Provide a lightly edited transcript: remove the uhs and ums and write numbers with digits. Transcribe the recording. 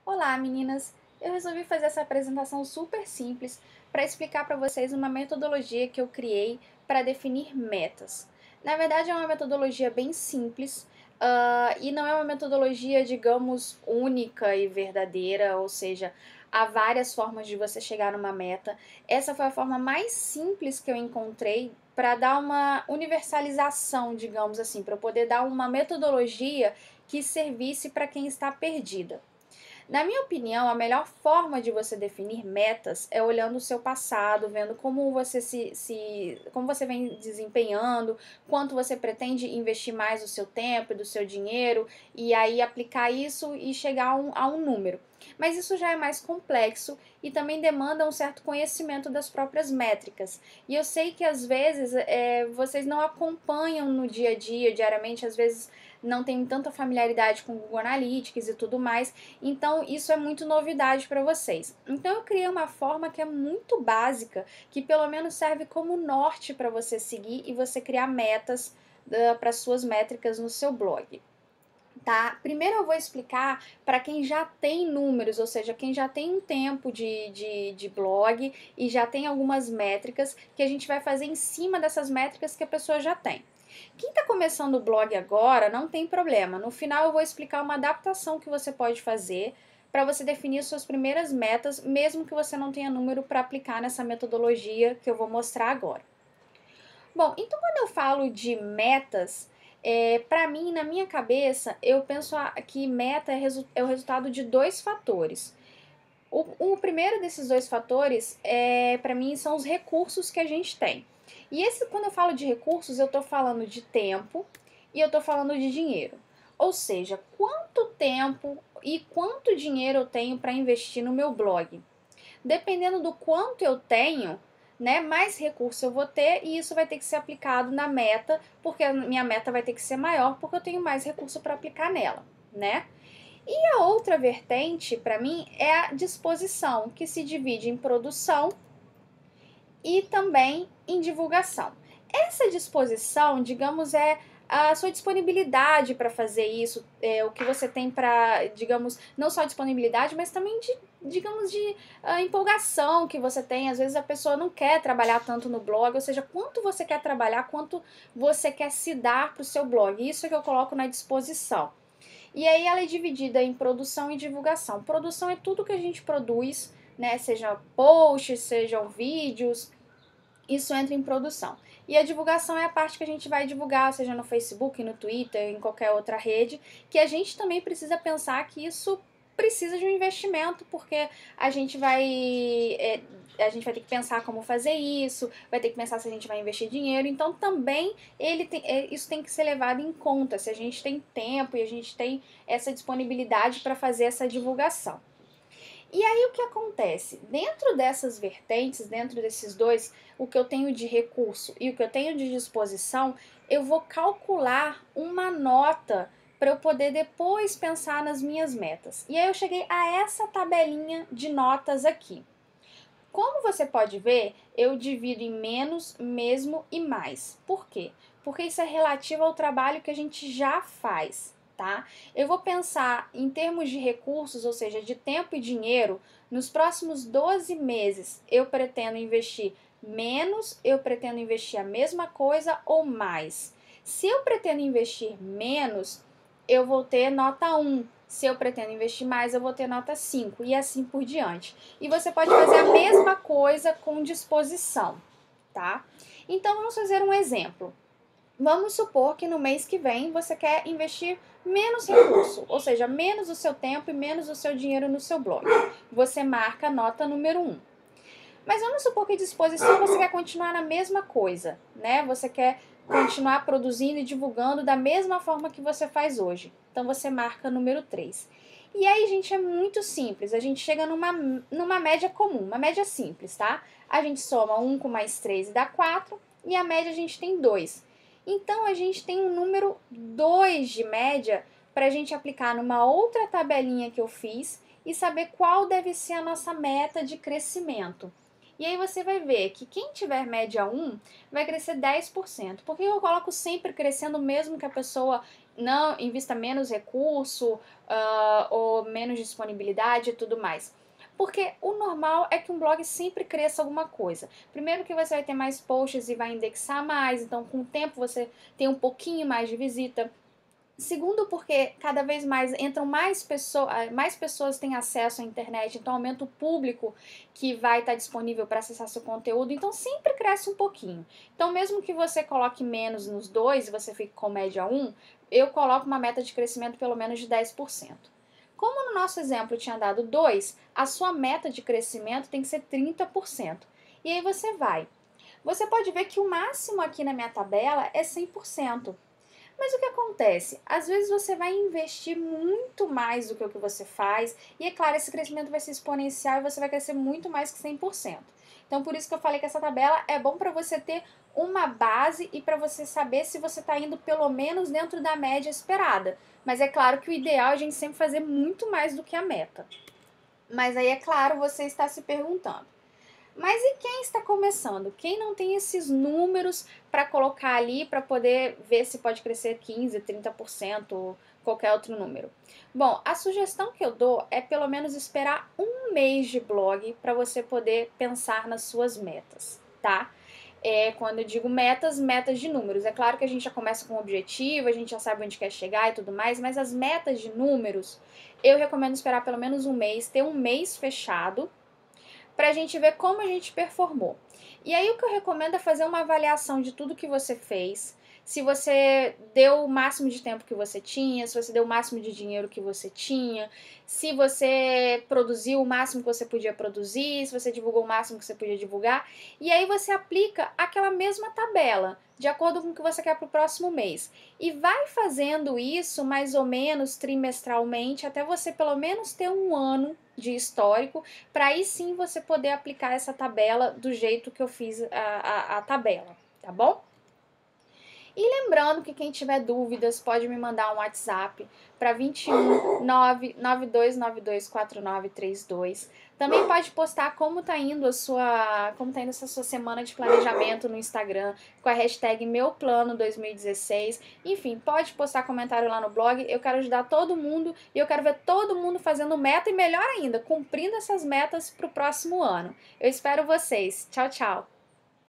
Olá, meninas! Eu resolvi fazer essa apresentação super simples para explicar para vocês uma metodologia que eu criei para definir metas. Na verdade, é uma metodologia bem simples, e não é uma metodologia, digamos, única e verdadeira, ou seja, há várias formas de você chegar numa meta. Essa foi a forma mais simples que eu encontrei para dar uma universalização, digamos assim, para eu poder dar uma metodologia que servisse para quem está perdida. Na minha opinião, a melhor forma de você definir metas é olhando o seu passado, vendo como você como você vem desempenhando, quanto você pretende investir mais do seu tempo e do seu dinheiro, e aí aplicar isso e chegar a um número. Mas isso já é mais complexo e também demanda um certo conhecimento das próprias métricas. E eu sei que às vezes vocês não acompanham no dia a dia, diariamente, às vezes não tem tanta familiaridade com o Google Analytics e tudo mais, então isso é muito novidade para vocês. Então eu criei uma forma que é muito básica, que pelo menos serve como norte para você seguir e você criar metas para suas métricas no seu blog. Tá? Primeiro eu vou explicar para quem já tem números, ou seja, quem já tem um tempo de blog e já tem algumas métricas, que a gente vai fazer em cima dessas métricas que a pessoa já tem. Quem está começando o blog agora, não tem problema. No final eu vou explicar uma adaptação que você pode fazer para você definir suas primeiras metas, mesmo que você não tenha número para aplicar nessa metodologia que eu vou mostrar agora. Bom, então quando eu falo de metas, para mim, na minha cabeça, eu penso que meta é o resultado de dois fatores. O primeiro desses dois fatores, para mim, são os recursos que a gente tem. E quando eu falo de recursos, eu estou falando de tempo e eu estou falando de dinheiro. Ou seja, quanto tempo e quanto dinheiro eu tenho para investir no meu blog. Dependendo do quanto eu tenho, né, mais recurso eu vou ter e isso vai ter que ser aplicado na meta, porque a minha meta vai ter que ser maior, porque eu tenho mais recurso para aplicar nela, né? E a outra vertente, para mim, é a disposição, que se divide em produção e também em divulgação. Essa disposição, digamos, é a sua disponibilidade para fazer isso, o que você tem para, digamos, não só disponibilidade, mas também digamos, de empolgação que você tem. Às vezes a pessoa não quer trabalhar tanto no blog, ou seja, quanto você quer trabalhar, quanto você quer se dar para o seu blog. Isso é que eu coloco na disposição. E aí ela é dividida em produção e divulgação. Produção é tudo que a gente produz, né? Seja posts, sejam vídeos, isso entra em produção. E a divulgação é a parte que a gente vai divulgar, seja no Facebook, no Twitter, em qualquer outra rede, que a gente também precisa pensar que isso precisa de um investimento, porque a gente a gente vai ter que pensar como fazer isso, vai ter que pensar se a gente vai investir dinheiro, então também isso tem que ser levado em conta, se a gente tem tempo e a gente tem essa disponibilidade para fazer essa divulgação. E aí o que acontece? Dentro dessas vertentes, dentro desses dois, o que eu tenho de recurso e o que eu tenho de disposição, eu vou calcular uma nota para eu poder depois pensar nas minhas metas. E aí eu cheguei a essa tabelinha de notas aqui. Como você pode ver, eu divido em menos, mesmo e mais. Por quê? Porque isso é relativo ao trabalho que a gente já faz, tá? Eu vou pensar em termos de recursos, ou seja, de tempo e dinheiro, nos próximos 12 meses eu pretendo investir menos, eu pretendo investir a mesma coisa ou mais. Se eu pretendo investir menos, eu vou ter nota 1. Se eu pretendo investir mais, eu vou ter nota 5 e assim por diante. E você pode fazer a mesma coisa com disposição, tá? Então vamos fazer um exemplo. Vamos supor que no mês que vem você quer investir menos recurso, ou seja, menos o seu tempo e menos o seu dinheiro no seu blog. Você marca a nota número 1. Mas vamos supor que disposição você quer continuar na mesma coisa, né? Você quer continuar produzindo e divulgando da mesma forma que você faz hoje. Então você marca número 3. E aí, gente, é muito simples. A gente chega numa média comum, uma média simples, tá? A gente soma 1 com mais 3 e dá 4, e a média a gente tem 2. Então a gente tem um número 2 de média para a gente aplicar numa outra tabelinha que eu fiz e saber qual deve ser a nossa meta de crescimento. E aí você vai ver que quem tiver média 1 vai crescer 10%. Por que eu coloco sempre crescendo mesmo que a pessoa não invista menos recurso, ou menos disponibilidade e tudo mais. Porque o normal é que um blog sempre cresça alguma coisa. Primeiro que você vai ter mais posts e vai indexar mais, então com o tempo você tem um pouquinho mais de visita. Segundo, porque cada vez mais entram mais pessoas têm acesso à internet, então aumenta o público que vai estar disponível para acessar seu conteúdo, então sempre cresce um pouquinho. Então, mesmo que você coloque menos nos dois e você fique com média 1, eu coloco uma meta de crescimento pelo menos de 10%. Como no nosso exemplo tinha dado 2, a sua meta de crescimento tem que ser 30%. E aí você vai. Você pode ver que o máximo aqui na minha tabela é 100%. Mas o que acontece? Às vezes você vai investir muito mais do que o que você faz, e é claro, esse crescimento vai ser exponencial e você vai crescer muito mais que 100%. Então, por isso que eu falei que essa tabela é bom para você ter uma base e para você saber se você está indo pelo menos dentro da média esperada. Mas é claro que o ideal é a gente sempre fazer muito mais do que a meta. Mas aí, é claro, você está se perguntando: mas e quem está começando? Quem não tem esses números para colocar ali para poder ver se pode crescer 15, 30% ou qualquer outro número? Bom, a sugestão que eu dou é pelo menos esperar um mês de blog para você poder pensar nas suas metas, tá? Quando eu digo metas, metas de números. É claro que a gente já começa com um objetivo, a gente já sabe onde quer chegar e tudo mais, mas as metas de números, eu recomendo esperar pelo menos um mês, ter um mês fechado, para a gente ver como a gente performou. E aí o que eu recomendo é fazer uma avaliação de tudo que você fez, se você deu o máximo de tempo que você tinha, se você deu o máximo de dinheiro que você tinha, se você produziu o máximo que você podia produzir, se você divulgou o máximo que você podia divulgar, e aí você aplica aquela mesma tabela, de acordo com o que você quer para o próximo mês. E vai fazendo isso mais ou menos trimestralmente, até você pelo menos ter um ano de histórico, para aí sim você poder aplicar essa tabela do jeito que eu fiz a tabela, tá bom? E lembrando que quem tiver dúvidas pode me mandar um WhatsApp para 21 992924932. Também pode postar como tá indo essa sua semana de planejamento no Instagram com a hashtag meu plano 2016. Enfim, pode postar comentário lá no blog. Eu quero ajudar todo mundo e eu quero ver todo mundo fazendo meta e melhor ainda, cumprindo essas metas para o próximo ano. Eu espero vocês. Tchau, tchau.